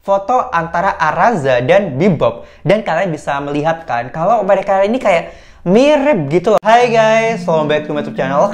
foto antara Aranza dan Bebob. Dan kalian bisa melihat kan kalau mereka ini kayak mirip gitu loh. Hai guys, welcome back to my YouTube channel.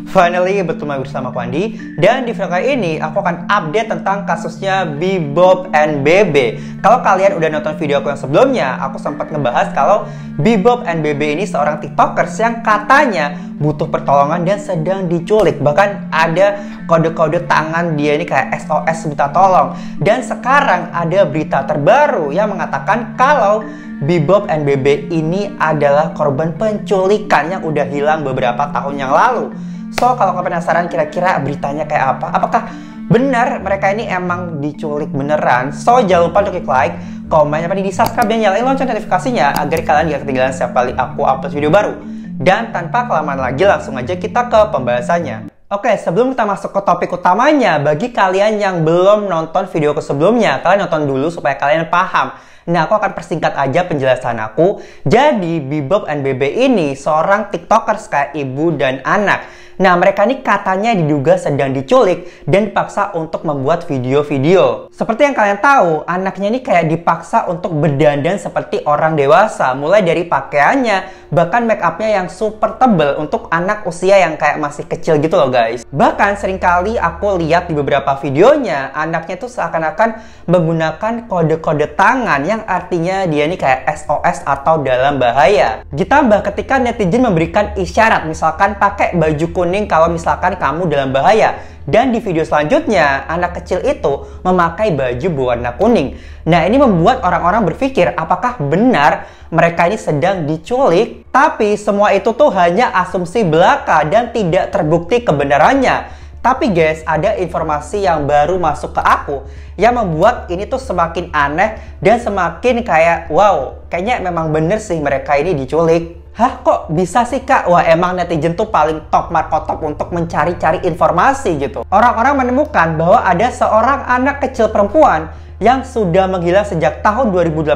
Finally bertemu bersama aku Andi. Dan di video kali ini aku akan update tentang kasusnya Bebob and Bebe. Kalau kalian udah nonton video aku yang sebelumnya, aku sempat ngebahas kalau Bebob and Bebe ini seorang tiktokers yang katanya butuh pertolongan dan sedang diculik. Bahkan ada kode-kode tangan dia ini kayak SOS minta tolong. Dan sekarang ada berita terbaru yang mengatakan kalau Bebob and Bebe ini adalah korban penculikan yang udah hilang beberapa tahun yang lalu. So, kalau kalian penasaran kira-kira beritanya kayak apa? Apakah benar mereka ini emang diculik beneran? So, jangan lupa untuk klik like, komen, di subscribe, dan nyalain lonceng notifikasinya agar kalian gak ketinggalan setiap kali aku upload video baru. Dan tanpa kelamaan lagi, langsung aja kita ke pembahasannya. Oke, sebelum kita masuk ke topik utamanya, bagi kalian yang belum nonton videoku sebelumnya, kalian nonton dulu supaya kalian paham. Nah, aku akan persingkat aja penjelasan aku. Jadi, Bebob and Bebe ini seorang tiktokers kayak ibu dan anak. Nah, mereka ini katanya diduga sedang diculik dan dipaksa untuk membuat video-video. Seperti yang kalian tahu, anaknya ini kayak dipaksa untuk berdandan seperti orang dewasa. Mulai dari pakaiannya, bahkan make upnya yang super tebel untuk anak usia yang kayak masih kecil gitu loh guys. Bahkan seringkali aku lihat di beberapa videonya, anaknya tuh seakan-akan menggunakan kode-kode tangan yang artinya dia ini kayak SOS atau dalam bahaya. Ditambah ketika netizen memberikan isyarat, misalkan pakai baju kuning kalau misalkan kamu dalam bahaya. Dan di video selanjutnya, anak kecil itu memakai baju berwarna kuning. Nah, ini membuat orang-orang berpikir apakah benar mereka ini sedang diculik. Tapi semua itu tuh hanya asumsi belaka dan tidak terbukti kebenarannya. Tapi guys, ada informasi yang baru masuk ke aku yang membuat ini tuh semakin aneh dan semakin kayak wow, kayaknya memang bener sih mereka ini diculik. Hah, kok bisa sih kak? Wah, emang netizen tuh paling top markotop untuk mencari-cari informasi gitu. Orang-orang menemukan bahwa ada seorang anak kecil perempuan yang sudah menghilang sejak tahun 2018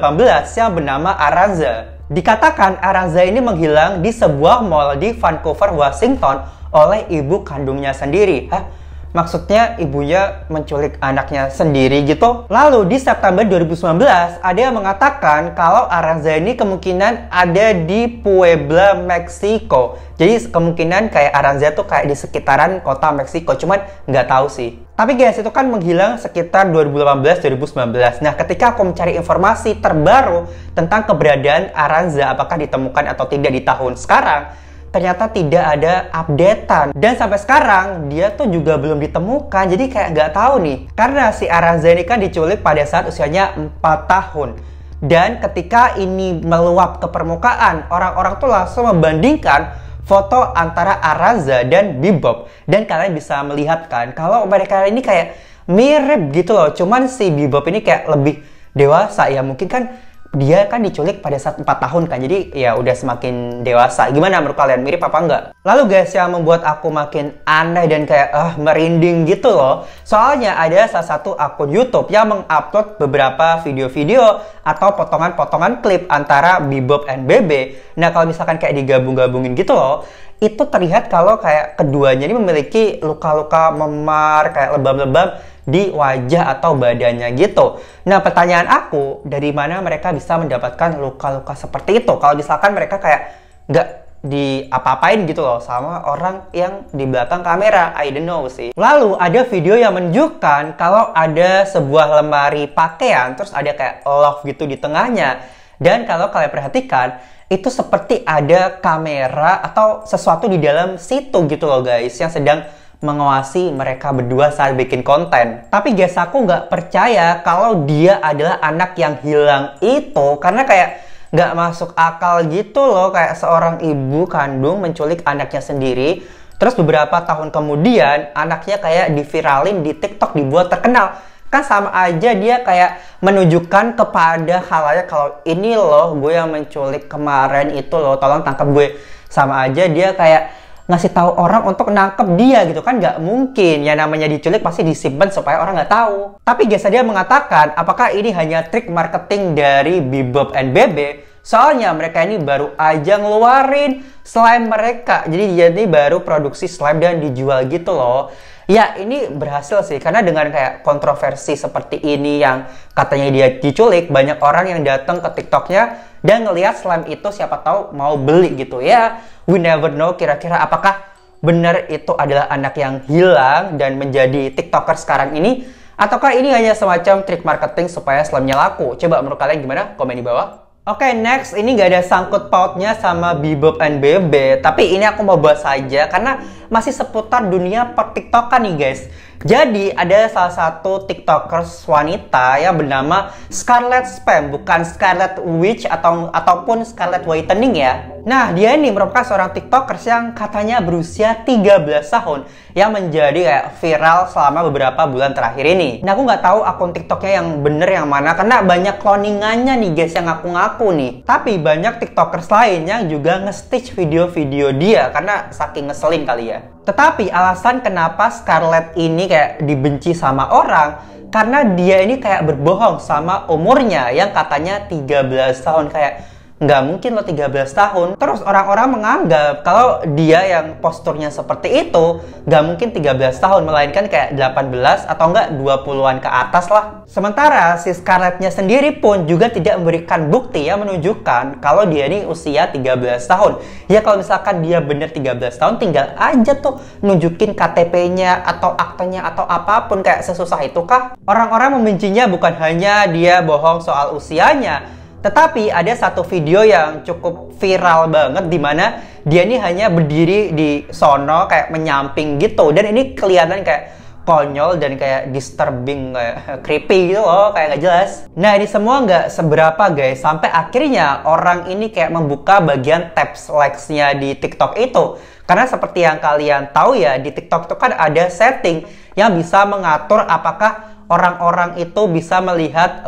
yang bernama Aranza. Dikatakan Aranza ini menghilang di sebuah mall di Vancouver, Washington oleh ibu kandungnya sendiri. Hah? Maksudnya ibunya menculik anaknya sendiri gitu? Lalu di September 2019 ada yang mengatakan kalau Aranza ini kemungkinan ada di Puebla, Meksiko. Jadi kemungkinan kayak Aranza tuh kayak di sekitaran kota Meksiko, cuman nggak tahu sih. Tapi guys, itu kan menghilang sekitar 2018-2019. Nah, ketika aku mencari informasi terbaru tentang keberadaan Aranza, apakah ditemukan atau tidak di tahun sekarang, ternyata tidak ada updatean. Dan sampai sekarang dia tuh juga belum ditemukan. Jadi kayak nggak tahu nih. Karena si Aranza ini kan diculik pada saat usianya 4 tahun. Dan ketika ini meluap ke permukaan, orang-orang tuh langsung membandingkan foto antara Aranza dan Bebob. Dan kalian bisa melihat kan kalau mereka ini kayak mirip gitu loh. Cuman si Bebob ini kayak lebih dewasa ya. Mungkin kan dia kan diculik pada saat 4 tahun kan, jadi ya udah semakin dewasa. Gimana menurut kalian, mirip apa enggak? Lalu guys, yang membuat aku makin aneh dan kayak merinding gitu loh, soalnya ada salah satu akun YouTube yang mengupload beberapa video-video atau potongan-potongan klip antara Bebob and Bebe. Nah, kalau misalkan kayak digabung-gabungin gitu loh, itu terlihat kalau kayak keduanya ini memiliki luka-luka memar, kayak lebam-lebam di wajah atau badannya gitu. Nah, pertanyaan aku, dari mana mereka bisa mendapatkan luka-luka seperti itu? Kalau misalkan mereka kayak nggak diapa-apain gitu loh sama orang yang di belakang kamera, I don't know sih. Lalu ada video yang menunjukkan kalau ada sebuah lemari pakaian, terus ada kayak love gitu di tengahnya. Dan kalau kalian perhatikan, itu seperti ada kamera atau sesuatu di dalam situ gitu loh guys, yang sedang mengawasi mereka berdua saat bikin konten. Tapi guys, aku nggak percaya kalau dia adalah anak yang hilang itu, karena kayak nggak masuk akal gitu loh, kayak seorang ibu kandung menculik anaknya sendiri, terus beberapa tahun kemudian anaknya kayak diviralin di TikTok, dibuat terkenal. Kan sama aja dia kayak menunjukkan kepada khalayak kalau ini loh gue yang menculik kemarin itu loh, tolong tangkap gue. Sama aja dia kayak ngasih tahu orang untuk nangkep dia gitu kan, nggak mungkin. Ya namanya diculik pasti disimpan supaya orang nggak tahu. Tapi guys, dia mengatakan apakah ini hanya trik marketing dari Bebob and Bebe? Soalnya mereka ini baru aja ngeluarin slime mereka. Jadi dia ini baru produksi slime dan dijual gitu loh. Ya, ini berhasil sih, karena dengan kayak kontroversi seperti ini yang katanya dia diculik, banyak orang yang datang ke TikToknya dan ngelihat slime itu siapa tahu mau beli gitu ya. We never know kira-kira apakah benar itu adalah anak yang hilang dan menjadi TikToker sekarang ini, ataukah ini hanya semacam trik marketing supaya slime-nya laku. Coba menurut kalian gimana? Komen di bawah. Oke, next, ini gak ada sangkut pautnya sama Bebob and Bebe, tapi ini aku mau bahas saja karena masih seputar dunia per TikTokan nih guys. Jadi ada salah satu TikTokers wanita yang bernama Scarlet Spam, bukan Scarlet Witch ataupun Scarlet Whitening ya. Nah, dia ini merupakan seorang TikTokers yang katanya berusia 13 tahun yang menjadi kayak viral selama beberapa bulan terakhir ini. Nah, aku nggak tahu akun TikToknya yang bener yang mana karena banyak cloningannya nih guys yang ngaku-ngaku nih. Tapi banyak TikTokers lain yang juga nge-stitch video-video dia karena saking ngeselin kali ya. Tetapi alasan kenapa Scarlet ini kayak dibenci sama orang karena dia ini kayak berbohong sama umurnya yang katanya 13 tahun. Kayak nggak mungkin lo 13 tahun. Terus orang-orang menganggap kalau dia yang posturnya seperti itu nggak mungkin 13 tahun, melainkan kayak 18 atau enggak 20-an ke atas lah. Sementara si Scarlettnya sendiri pun juga tidak memberikan bukti yang menunjukkan kalau dia ini usia 13 tahun. Ya kalau misalkan dia bener 13 tahun, tinggal aja tuh nunjukin KTP-nya atau aktenya atau apapun, kayak sesusah itu kah? Orang-orang membencinya bukan hanya dia bohong soal usianya, tetapi ada satu video yang cukup viral banget di mana dia ini hanya berdiri di sono kayak menyamping gitu, dan ini kelihatan kayak konyol dan kayak disturbing, kayak creepy gitu loh, kayak nggak jelas. Nah, ini semua nggak seberapa guys, sampai akhirnya orang ini kayak membuka bagian tabs likes-nya di TikTok itu. Karena seperti yang kalian tahu ya, di TikTok itu kan ada setting yang bisa mengatur apakah orang-orang itu bisa melihat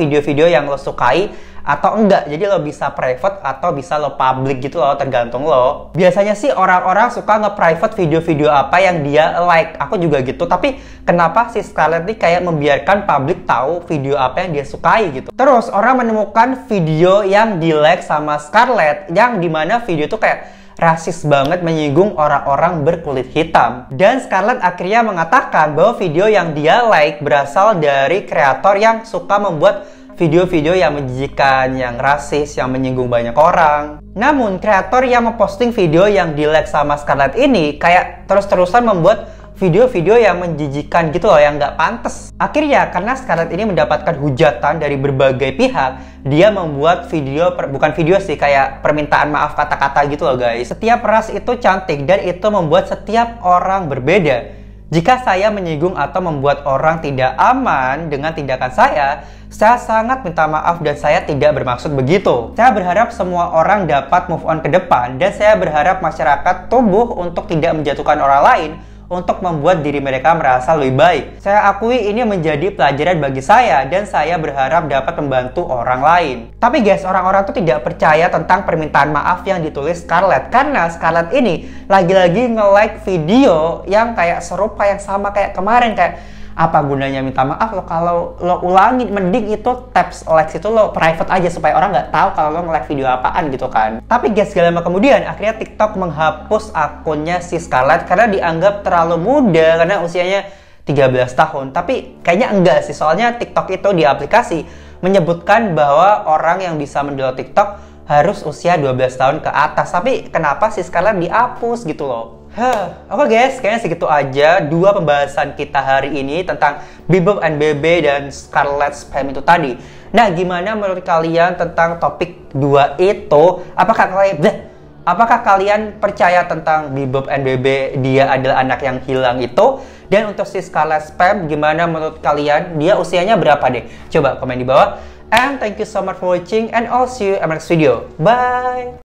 video-video yang lo sukai atau enggak. Jadi lo bisa private atau bisa lo public gitu loh, tergantung lo. Biasanya sih orang-orang suka nge-private video-video apa yang dia like. Aku juga gitu, tapi kenapa si Scarlett ini kayak membiarkan publik tahu video apa yang dia sukai gitu. Terus orang menemukan video yang di-like sama Scarlett yang dimana video itu kayak rasis banget, menyinggung orang-orang berkulit hitam. Dan Scarlett akhirnya mengatakan bahwa video yang dia like berasal dari kreator yang suka membuat video-video yang menjijikan, yang rasis, yang menyinggung banyak orang. Namun kreator yang memposting video yang di like sama Scarlett ini kayak terus-terusan membuat video-video yang menjijikan gitu loh, yang nggak pantas. Akhirnya karena Scarlett ini mendapatkan hujatan dari berbagai pihak, dia membuat video, bukan video sih, kayak permintaan maaf kata-kata gitu loh guys. Setiap ras itu cantik dan itu membuat setiap orang berbeda. Jika saya menyinggung atau membuat orang tidak aman dengan tindakan saya sangat minta maaf dan saya tidak bermaksud begitu. Saya berharap semua orang dapat move on ke depan dan saya berharap masyarakat tumbuh untuk tidak menjatuhkan orang lain, untuk membuat diri mereka merasa lebih baik. Saya akui ini menjadi pelajaran bagi saya dan saya berharap dapat membantu orang lain. Tapi guys, orang-orang tuh tidak percaya tentang permintaan maaf yang ditulis Scarlett karena Scarlett ini lagi-lagi nge-like video yang kayak serupa, yang sama kayak kemarin. Kayak apa gunanya minta maaf lo kalau lo ulangin? Mending itu tabs likes itu lo private aja supaya orang nggak tahu kalau lo nge-like video apaan gitu kan. Tapi guys, gak lama kemudian akhirnya TikTok menghapus akunnya si Scarlett karena dianggap terlalu muda karena usianya 13 tahun. Tapi kayaknya enggak sih, soalnya TikTok itu di aplikasi menyebutkan bahwa orang yang bisa mendownload TikTok harus usia 12 tahun ke atas. Tapi kenapa si Scarlett dihapus gitu loh? Oke guys, kayaknya segitu aja dua pembahasan kita hari ini tentang Bebob and Bebe dan Scarlet Spam itu tadi. Nah, gimana menurut kalian tentang topik dua itu? Apakah kalian percaya tentang Bebob and Bebe dia adalah anak yang hilang itu? Dan untuk si Scarlet Spam, gimana menurut kalian? Dia usianya berapa deh? Coba komen di bawah. And thank you so much for watching and I'll see you in my next video. Bye!